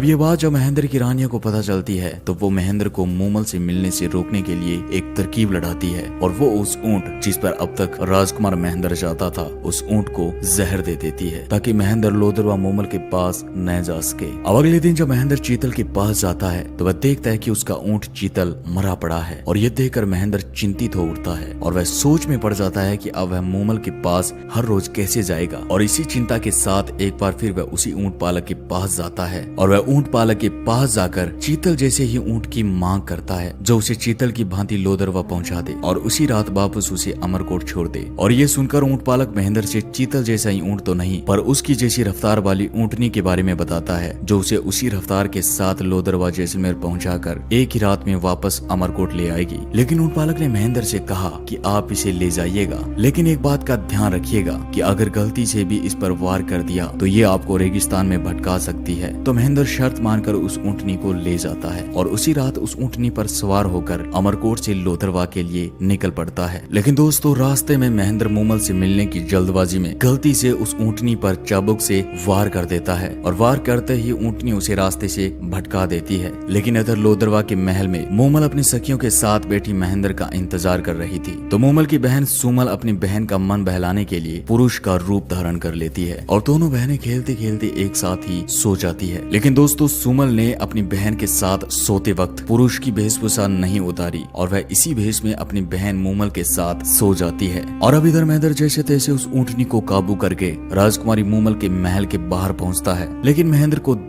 अब ये बात जब महेंद्र की रानिया को पता चलती है तो वो महेंद्र को मूमल से मिलने से रोकने के लिए एक तरकीब लड़ाती है और वो उस ऊंट जिस पर अब तक राजकुमार महेंद्र जाता था उस ऊंट को जहर दे देती है ताकि महेंद्र लोदरवा मूमल के पास न जा सके। अब अगले दिन जब महेंद्र चीतल के पास जाता है तो वह देखता है कि उसका ऊंट चीतल मरा पड़ा है और ये देखकर महेंद्र चिंतित हो उठता है और वह सोच में पड़ जाता है कि अब वह मूमल के पास हर रोज कैसे जाएगा। और इसी चिंता के साथ एक बार फिर वह उसी ऊंट पालक के पास जाता है और वह ऊंट पालक के पास जाकर चीतल जैसे ही ऊंट की मांग करता है जो उसे चीतल की भांति लोदरवा पहुंचा दे और उसी रात वापस उसे अमरकोट छोड़ दे। और ये सुनकर ऊंट पालक महेंद्र से चीतल जैसा ही ऊंट तो नहीं पर उसकी जैसी रफ्तार वाली ऊंटनी के बारे में बताता है जो उसे उसी रफ्तार के साथ लोदरवा जैसलमेर पहुंचाकर एक ही रात में वापस अमरकोट ले आएगी। लेकिन ऊंट पालक ने महेंद्र से कहा कि आप इसे ले जाइएगा, लेकिन एक बात का ध्यान रखिएगा कि अगर गलती से भी इस पर वार कर दिया तो ये आपको रेगिस्तान में भटका सकती है। तो महेंद्र शर्त मानकर उस ऊंटनी को ले जाता है और उसी रात उस ऊंटनी पर सवार होकर अमरकोट से लोदरवा के लिए निकल पड़ता है। लेकिन दोस्तों रास्ते में महेंद्र मूमल से मिलने की जल्दबाजी में गलती से उस ऊंटनी पर चाबुक से वार कर देता है और वार करते ही ऊंटनी उसे रास्ते से भटका देती है। लेकिन इधर लोदरवा के महल में मूमल अपनी सखियों के साथ बैठी महेंद्र का इंतजार कर रही थी। तो मूमल की बहन सुमल अपनी बहन का मन बहलाने के लिए पुरुष का रूप धारण कर लेती है और दोनों बहनें खेलते खेलते एक साथ ही सो जाती है। लेकिन दोस्तों सुमल ने अपनी बहन के साथ सोते वक्त पुरुष की वेशभूषा नहीं उतारी और वह इसी भेष में अपनी बहन मूमल के साथ सो जाती है। और अब इधर महेंद्र जैसे तैसे उस ऊंटनी को काबू करके राजकुमारी मूमल के महल के बाहर पहुंचता है। लेकिन महेंद्र को